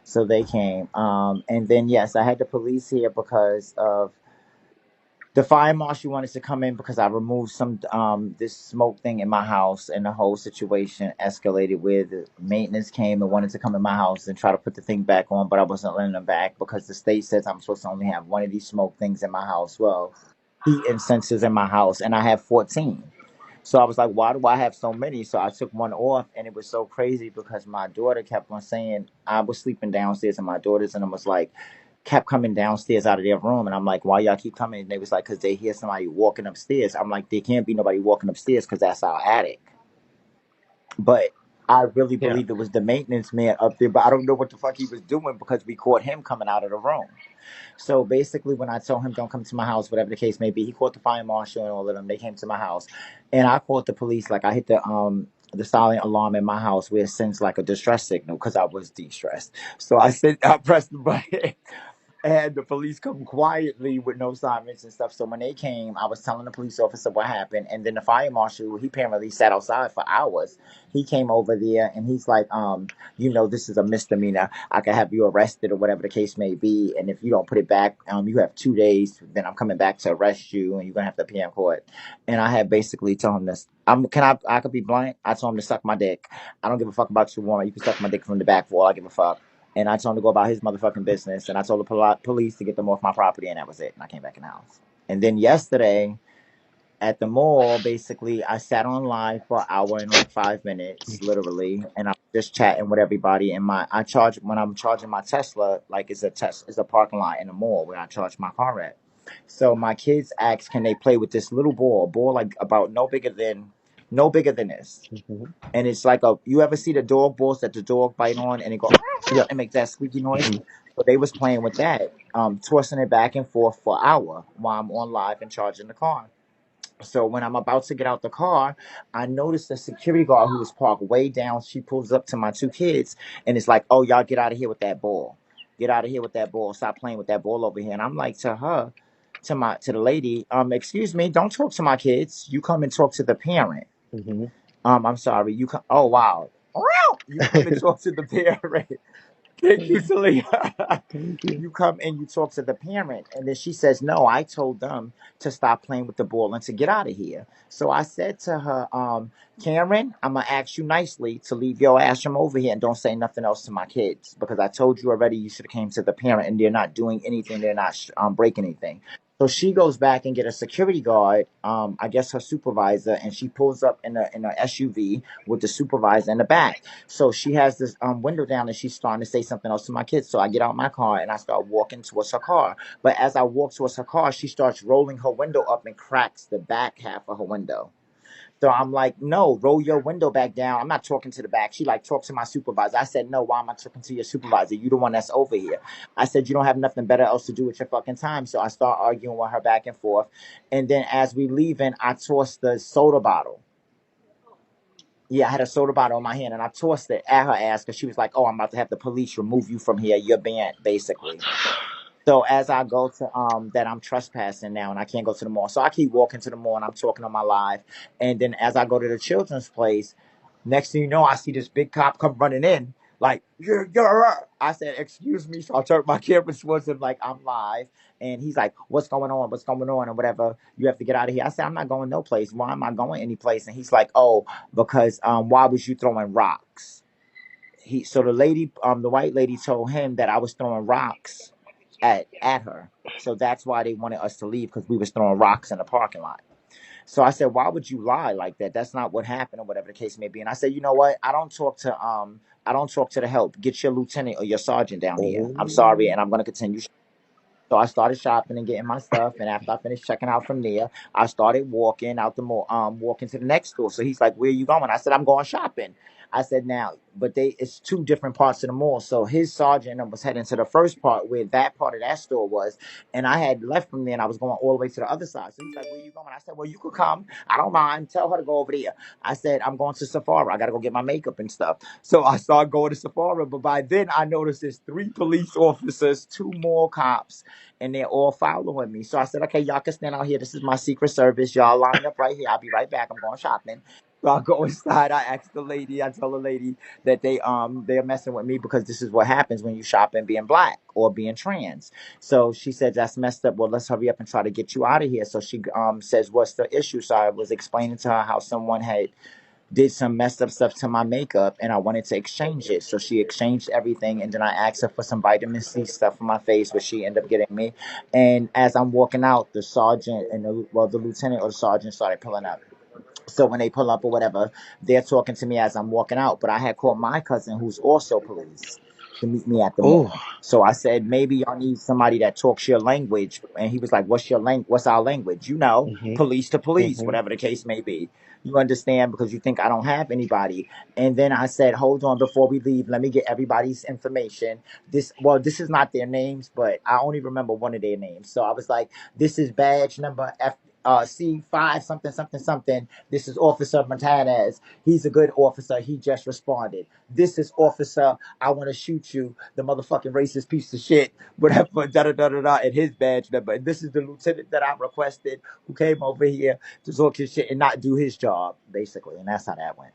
So they came. And then yes, I had the police here because of the fire marshal wanted to come in because I removed some this smoke thing in my house, and the whole situation escalated where the maintenance came and wanted to come in my house and try to put the thing back on, but I wasn't letting them back because the state says I'm supposed to only have one of these smoke things in my house. Well, heat and sensors in my house, and I have 14. So I was like, why do I have so many? So I took one off, and it was so crazy because my daughter kept on saying I was sleeping downstairs, and my daughters and them was like kept coming downstairs out of their room, and I'm like, why y'all keep coming? And they was like, because they hear somebody walking upstairs. I'm like, there can't be nobody walking upstairs because that's our attic. But I really Yeah. believe it was the maintenance man up there, but I don't know what the fuck he was doing because we caught him coming out of the room. So basically, when I told him don't come to my house, whatever the case may be, he called the fire marshal and all of them. They came to my house, and I called the police. Like I hit the silent alarm in my house where it sends like a distress signal because I was distressed. So I pressed the button. And the police come quietly with no sirens and stuff. So when they came, I was telling the police officer what happened, and then the fire marshal, he apparently sat outside for hours. He came over there and he's like, this is a misdemeanor. I can have you arrested or whatever the case may be. And if you don't put it back, you have 2 days. Then I'm coming back to arrest you, and you're gonna have to appear in court. And I had basically told him this. I could be blunt. I told him to suck my dick. I don't give a fuck about you, woman. You can suck my dick from the back for all I give a fuck. And I told him to go about his motherfucking business. And I told the police to get them off my property, and that was it. And I came back in the house. And then yesterday at the mall, basically, I sat on live for an hour and like 5 minutes, literally, and I was just chatting with everybody. And I charge when I'm charging my Tesla, like it's a parking lot in the mall where I charge my car at. So my kids asked, can they play with this little ball like about no bigger than this, Mhm. and it's like a you ever see the dog balls that the dog bite on and it go Yeah. and make that squeaky noise? Mhm. So they was playing with that, tossing it back and forth for an hour while I'm on live and charging the car. So when I'm about to get out the car, I noticed the security guard who was parked way down. She pulls up to my two kids and it's like, "Oh, y'all get out of here with that ball. Get out of here with that ball. Stop playing with that ball over here." And I'm like to her, to the lady, excuse me, don't talk to my kids. You come and talk to the parent. Mhm. I'm sorry. You come. Oh wow. You come and talk to the parent. Thank you, Celia. Thank you. You come and you talk to the parent, and then she says, "No, I told them to stop playing with the ball and to get out of here." So I said to her, Karen, I'm gonna ask you nicely to leave your ass from over here and don't say nothing else to my kids because I told you already. You should have came to the parent, and they're not doing anything. They're not breaking anything. So she goes back and get a security guard, I guess her supervisor, and she pulls up in a SUV with the supervisor in the back. So she has this window down and she's starting to say something else to my kids. So I get out my car and I start walking towards her car. But as I walk towards her car, she starts rolling her window up and cracks the back half of her window. So I'm like, no, roll your window back down. I'm not talking to the back. She like talk to my supervisor. I said, no, why am I talking to your supervisor? You the one that's over here. I said, you don't have nothing better else to do with your fucking time. So I start arguing with her back and forth. And then as we leaving, I tossed the soda bottle. Yeah, I had a soda bottle in my hand and I tossed it at her ass because she was like, "Oh, I'm about to have the police remove you from here. You're banned," basically. So as I go to that I'm trespassing now and I can't go to the mall. So I keep walking to the mall and I'm talking on my live. And then as I go to the children's place, next thing you know, I see this big cop come running in. Like, you're I said, "Excuse me." So I turned my camera towards him like I'm live. And he's like, "What's going on? What's going on?" And whatever. You have to get out of here. I said, "I'm not going no place. Why am I going any place?" And he's like, "Oh, because why was you throwing rocks?" So the white lady told him that I was throwing rocks at her. So that's why they wanted us to leave because we was throwing rocks in the parking lot. So I said, "Why would you lie like that? That's not what happened," or whatever the case may be. And I said, "You know what? I don't talk to the help. Get your lieutenant or your sergeant down here. I'm sorry, Oh. and I'm gonna continue." So I started shopping and getting my stuff, and after I finished checking out from there, I started walking out the mall, walking to the next store. So he's like, "Where are you going?" I said, "I'm going shopping." I said, "Now, but it's two different parts of the mall." So his sergeant was heading to the first part where that part of that store was, and I had left from there and I was going all the way to the other side. So he's like, "Where you going?" I said, "Well, you could come. I don't mind. Tell her to go over there." I said, "I'm going to Sephora. I got to go get my makeup and stuff." So I started going to Sephora, but by then I noticed there's three police officers, two more cops, and they're all following me. So I said, "Okay, y'all can stand out here. This is my secret service. Y'all line up right here. I'll be right back. I'm going shopping." So I go inside. I ask the lady. I tell the lady that they're messing with me because this is what happens when you shop in being black or being trans. So she said that's messed up. Well, let's hurry up and try to get you out of here. So she says, what's the issue? So I was explaining to her how someone had did some messed up stuff to my makeup and I wanted to exchange it. So she exchanged everything and then I asked her for some vitamin C stuff for my face, which she ended up getting me. And as I'm walking out, the sergeant and the lieutenant or the sergeant started pulling up. So when they pull up or whatever, they're talking to me as I'm walking out. But I had called my cousin, who's also police, to meet me at the Oh. mall. So I said, maybe y'all need somebody that talks your language. And he was like, what's your language? What's our language? You know, Mhm. police to police, Mhm. whatever the case may be. You understand because you think I don't have anybody. And then I said, hold on, before we leave, let me get everybody's information. This is not their names, but I only remember one of their names. So I was like, this is badge number C5 something something something. This is Officer Martinez. He's a good officer. He just responded. This is Officer, I want to shoot you, the motherfucking racist piece of shit, whatever, da da da da da, and his badge number. And this is the lieutenant that I requested who came over here to talk his shit and not do his job, basically. And that's how that went.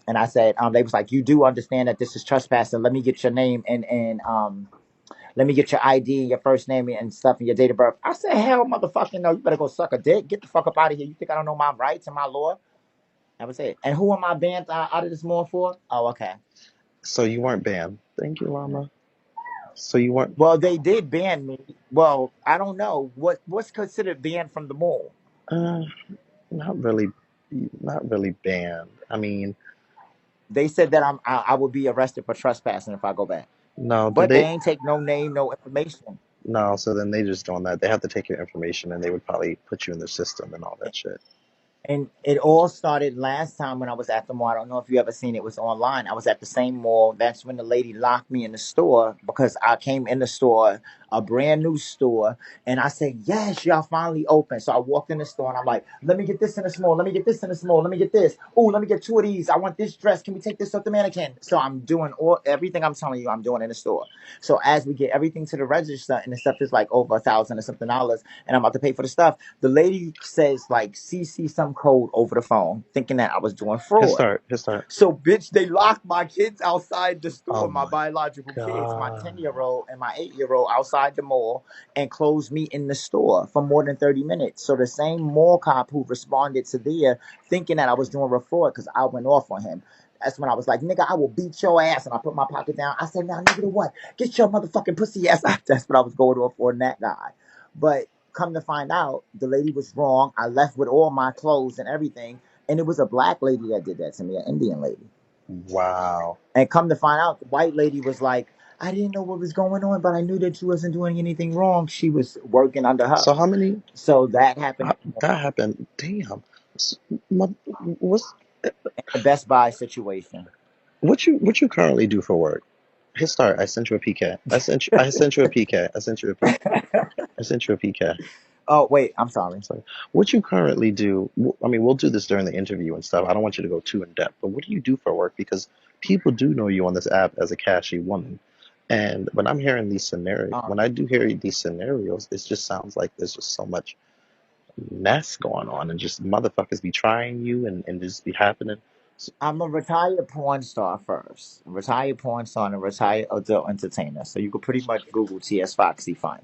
And I said, they was like, you do understand that this is trespassing. Let me get your name and let me get your ID, your first name, and stuff, and your date of birth. I said, hell, motherfucking no, you better go suck a dick. Get the fuck up out of here. You think I don't know my rights and my law? That was it. And who am I banned out of this mall for? Oh, okay. So you weren't banned. Thank you, Llama. So you weren't. Well, they did ban me. Well, I don't know what's considered banned from the mall. Uh, not really. Not really banned. I mean, They said that I will be arrested for trespassing if I go back, no. Did but they they? ain't take no name, no information. No. So then they just doing that. They have to take your information and they would probably put you in the system and all that shit. And it all started last time when I was at the mall. I don't know if you ever seen it, it was online. I was at the same mall. That's when the lady locked me in the store because I came in the store, a brand new store, and I said, yes, y'all finally open. So I walked in the store and I'm like, let me get this in the small, let me get this in the small, let me get this. Oh, let me get two of these. I want this dress. Can we take this off the mannequin? So I'm doing everything I'm telling you, I'm doing in the store. So as we get everything to the register and the stuff is like over 1,000 or something dollars, and I'm about to pay for the stuff, the lady says like CC some code over the phone, thinking that I was doing His fraud. start. His start. So, bitch, they locked my kids outside the Oh store, my my biological kids, my God. 10-year-old and my 8-year-old outside the mall and closed me in the store for more than 30 minutes. So, the same mall cop who responded to there thinking that I was doing fraud because I went off on him. That's when I was like, nigga, I will beat your ass. And I put my pocket down. I said, now, nigga, what? Get your motherfucking pussy ass out. That's what I was going off on that guy. But come to find out, the lady was wrong. I left with all my clothes and everything. And it was a black lady that did that to me, an Indian lady. Wow. And come to find out, the white lady was like, I didn't know what was going on, but I knew that you wasn't doing anything wrong. She was working under her. So how many? So that happened at That happened. Damn. S- mo- What's the Best Buy situation. what you currently do for work? Hit start. I sent you a PK. I sent you a PK. I sent you a PK. I sent you a PK. Oh, wait, I'm sorry. So what you currently do? I mean, we'll do this during the interview and stuff. I don't want you to go too in depth, but what do you do for work? Because people do know you on this app as a cashy woman. And when I'm hearing these scenarios, Um, when I do hear these scenarios, it just sounds like there's just so much mess going on and just motherfuckers be trying you and just be happening. So, I'm a retired porn star first. A retired porn star and a retired adult entertainer. So you could pretty much Google TS Foxy Fun.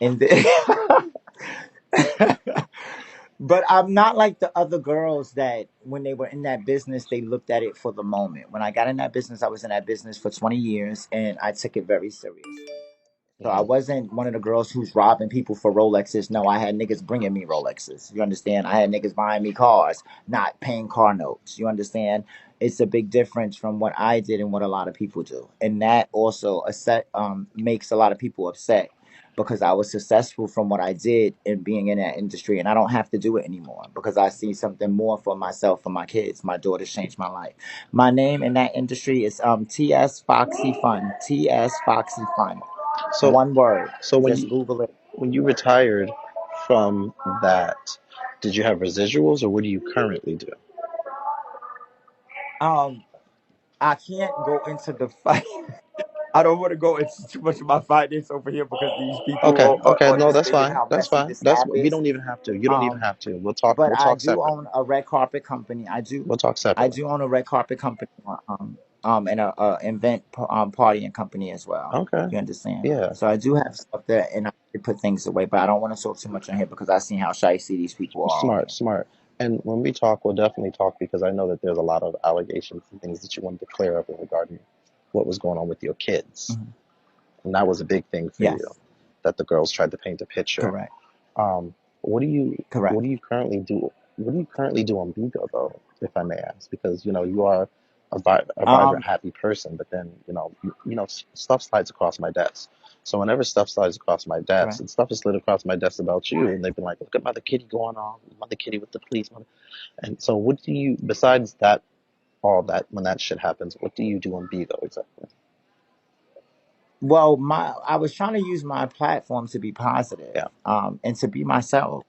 And the But I'm not like the other girls that when they were in that business, they looked at it for the moment. When I got in that business, I was in that business for 20 years and I took it very seriously. So I mhm. wasn't one of the girls who's robbing people for Rolexes. No, I had niggas bringing me Rolexes. You understand? I had niggas buying me cars, not paying car notes. You understand? It's a big difference from what I did and what a lot of people do, and that also makes a lot of people upset because I was successful from what I did in being in that industry, and I don't have to do it anymore because I see something more for myself, for my kids. My daughters changed my life. My name in that industry is TS Foxy Fun. TS Foxy Fun. So One word. so Just Google it. when you retired from that, did you have residuals or what do you currently do? Um, I can't go into the fight. I don't want to go into too much of my finance over here because these Okay, people okay, on no, this that's stage and fine. how That's messy fine. this That's app we is. don't even have to. You don't even Um, have to. but We'll I talk do separate. own a red carpet company. We'll talk I separately. do own a red carpet company, and a event partying company as well. Okay. You understand? Yeah. So I do have stuff there, and I put things away, but I don't want to talk too much on here because I seen how shicey these people are on Smart, here. smart. And when we talk, we'll definitely talk because I know that there's a lot of allegations and things that you wanted to clear up in regarding what was going on with your kids. Mhm. And that was a big thing for you, Yes, that the girls tried to paint a picture. correct, Um, what do you what correct. do you currently do? What do you currently do on Bigo though, if I may ask? Because you are a vibrant, Um, happy person, but then stuff slides across my desk. So whenever stuff slides across my desk, correct. and stuff is slid across my desk about you, and they've been like, "Look at Mother Kitty going on, Mother Kitty with the police." And so, what do you besides that? All that when that shit happens, what do you do on Bigo exactly? Well, I was trying to use my platform to be positive, Yeah. and to be myself.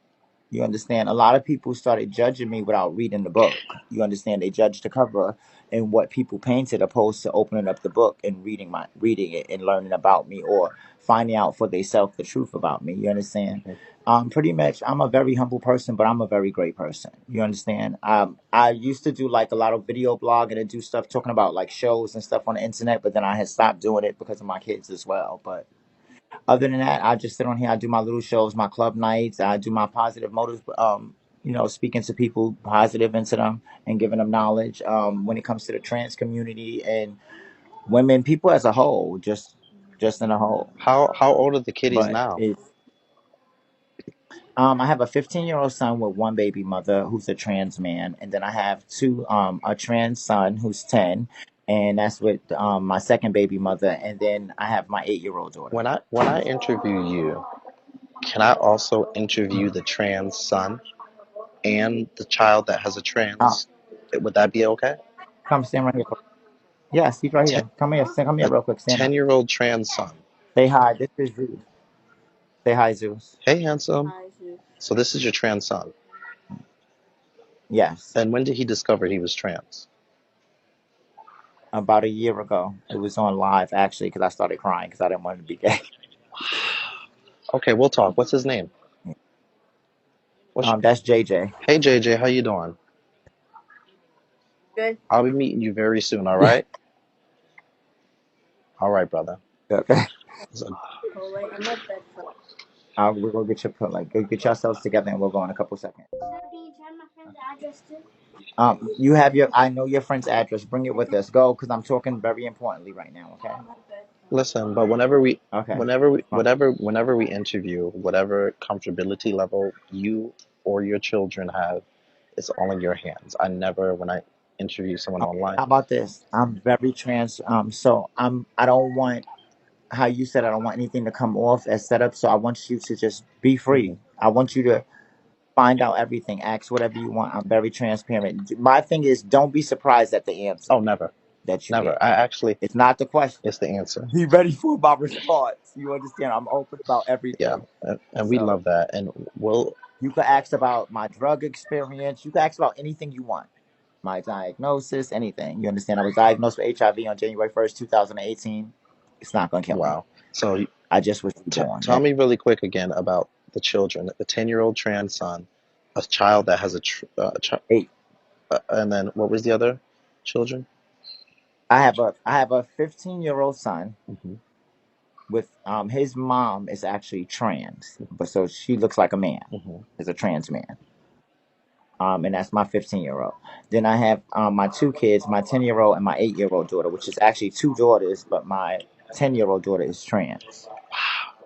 You understand? A lot of people started judging me without reading the book. You understand? They judged the cover and what people painted, opposed to opening up the book and reading it and learning about me or finding out for themselves the truth about me. You understand? Mhm. Pretty much, I'm a very humble person, but I'm a very great person. You understand? I used to do like a lot of video blogging and do stuff talking about like shows and stuff on the internet, but then I had stopped doing it because of my kids as well. But other than that, I just sit on here. I do my little shows, my club nights. I do my positive motives. Speaking to people positive into them and giving them knowledge. When it comes to the trans community and women, people as a whole, just in a whole. How old are the kitties But now? I have a 15-year-old son with one baby mother who's a trans man, and then I have a trans son who's 10, and that's with my second baby mother, and then I have my 8-year-old daughter. When I interview you, can I also interview Mhm. the trans son and the child that has a Uh, trans? Would that be okay? Come stand right here. Yes, he's right Ten, here. Come here. Come here a real quick. Stand up. 10-year-old trans son. Say hi. This is Zeus. Say hi, Zeus. Hey, handsome. So this is your trans son. Yes. And when did he discover he was trans? About a year ago. It was on live, actually, because I started crying because I didn't want to be gay. Okay, we'll talk. What's his name? What's That's JJ. Hey JJ, how you doing? Good. I'll be meeting you very soon, all right? All right, brother. Okay. So, Oh, wait, I'm at bed for. We'll go get go get yourselves together and we'll go in a couple seconds. Can you try my friend's address too? You have I know your friend's address. Bring it with us. Go, because I'm talking very importantly right now, okay? I'm at bed. listen, but whenever we Okay. whenever we Fine. whenever we interview, whatever comfortability level you or your children have, it's all in your hands. I never when I interview someone Okay. online. How about this? I'm very trans. So I don't want how you said I don't want anything to come off as setup. So I want you to just be Hmm. free. I want you to find out everything. Ask whatever you want. I'm very transparent. My thing is, don't be surprised at the answer Oh, never, that you never. get. I actually, It's not the question. it's the answer. Be ready for my response. You understand? I'm open about Yeah, everything. and we So love that. And we'll you can ask about my drug experience. You can ask about anything you want. My diagnosis, anything. You understand? I was diagnosed with HIV on January 1st, 2018. It's not going to kill me. wow. So I just was reborn. tell me really quick again about the children. The 10-year-old trans son, a child that has Eight. and then what was the other children? I have a 15-year-old son Hmm. with his mom is actually trans, but so she looks like a man, Hmm. is a trans man. And that's my 15-year-old. Then I have my two kids, my 10-year-old and my 8-year-old daughter, which is actually two daughters, but my 10-year-old daughter is trans.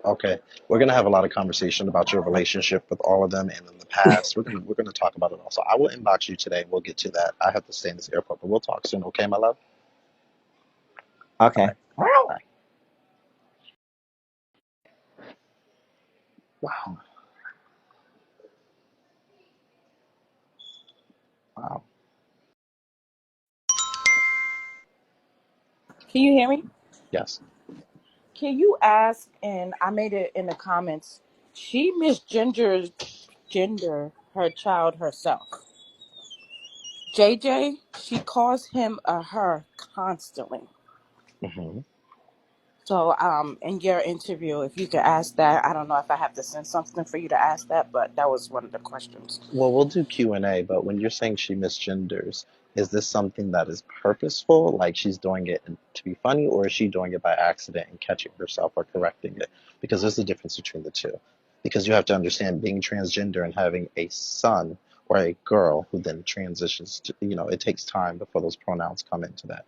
Okay, we're gonna have a lot of conversation about your relationship with all of them and in the past. We're gonna talk about it also. I will inbox you today. We'll get to that. I have to stay in this airport, but we'll talk soon. Okay, my love. All Okay. right. All right. Wow. Wow. Can you hear me? Yes. Can you ask, and I made it in the comments, she misgenders gender her child herself. JJ, she calls him a her constantly. Hmm. So, in your interview, if you could ask that, I don't know if I have to send something for you to ask that, but that was one of the questions. Well, we'll do Q&A, but when you're saying she misgenders, is this something that is purposeful, like she's doing it to be funny, or is she doing it by accident and catching herself or correcting it? Because there's a difference between the two. Because you have to understand being transgender and having a son or a girl who then transitions to, it takes time before those pronouns come into that.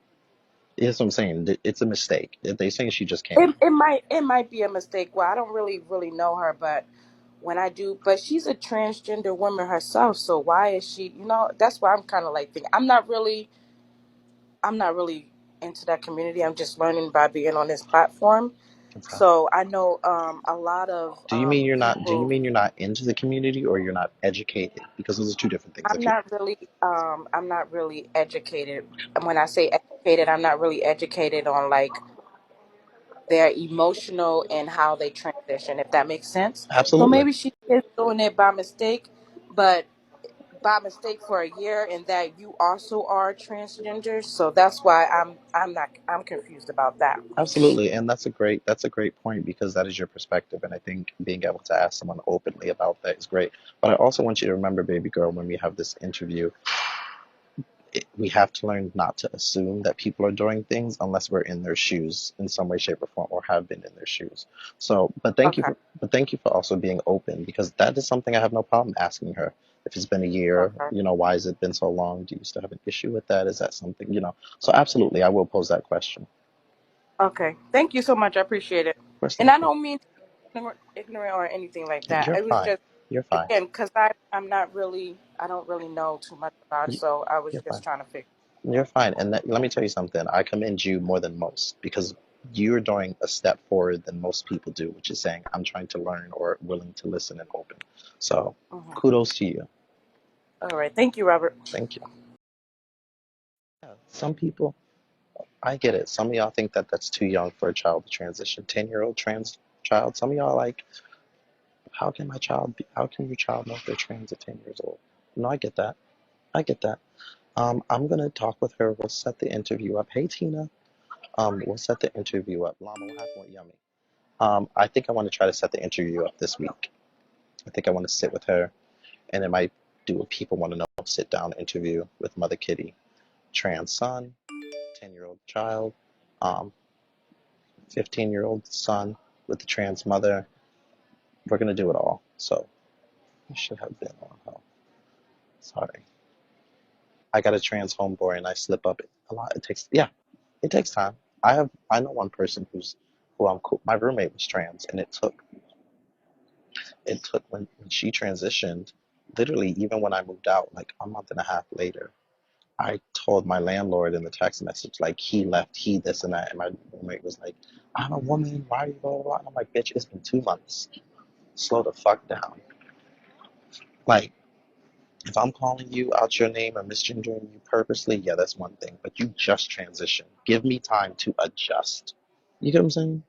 That's what I'm saying. It's a mistake. They saying she just came. It might be a mistake. Well, I don't really know her, but when I do, but she's a transgender woman herself. So why is she? That's why I'm kind of like thinking. I'm not really into that community. I'm just learning by being on this platform. Okay. So I know a lot of Do you people. mean you're not into the community or you're not educated? Because those are two different things. If you I'm not really educated. And when I say educated, I'm not really educated on like their emotional and how they transition, if that makes sense. So Absolutely. maybe she is doing it by mistake, but by mistake for a year, and that you also are transgender. So that's why I'm confused about that. Absolutely, and that's a great point because that is your perspective, and I think being able to ask someone openly about that is great. But I also want you to remember, baby girl, when we have this interview, we have to learn not to assume that people are doing things unless we're in their shoes in some way, shape, or form, or have been in their shoes. So, Okay. but thank you for also being open because that is something I have no problem asking her. If it's been a year, Okay. why has it been so long? Do you still have an issue with that? Is that something? So absolutely, I will pose that question. Okay. Thank you so much. I appreciate it. Of course, And thank I you. don't mean to be ignorant or anything like that. You're It was fine. just, You're fine. again, because I don't really know too much about it. You- So I was You're just fine. trying to figure. You're fine. And let me tell you something. I commend you more than most because you're doing a step forward than most people do, which is saying, I'm trying to learn or willing to listen and open. So Mhm. kudos to you. All right. Thank you, Robert. Thank you. Yeah, some people, I get it. Some of y'all think that that's too young for a child to transition. 10-year-old trans child. Some of y'all like, how can your child know if they're trans at 10 years old? No, I get that. I get that. I'm going to talk with her. We'll set the interview up. Hey, Tina. We'll set the interview up. Llama, what happened with Yummy? I think I want to try to set the interview up this week. I think I want to sit with her, and it might do a people want to know sit down interview with Mother Kitty, trans son, 10-year-old child, um, 15-year-old son with the trans mother. We're gonna do it all. So I should have been on her. Sorry, I got a trans homeboy, and I slip up a lot. It takes time. I know one person who I'm cool. My roommate was trans, and it took when she transitioned, literally even when I moved out, like a month and a half later, I told my landlord in the text message, like he left, he this and that, and my roommate was like, I'm a woman, why are you blah blah blah? And I'm like, bitch, it's been 2 months. Slow the fuck down. Like, if I'm calling you out your name or misgendering you purposely, yeah, that's one thing. But you just transitioned. Give me time to adjust. You get what I'm saying?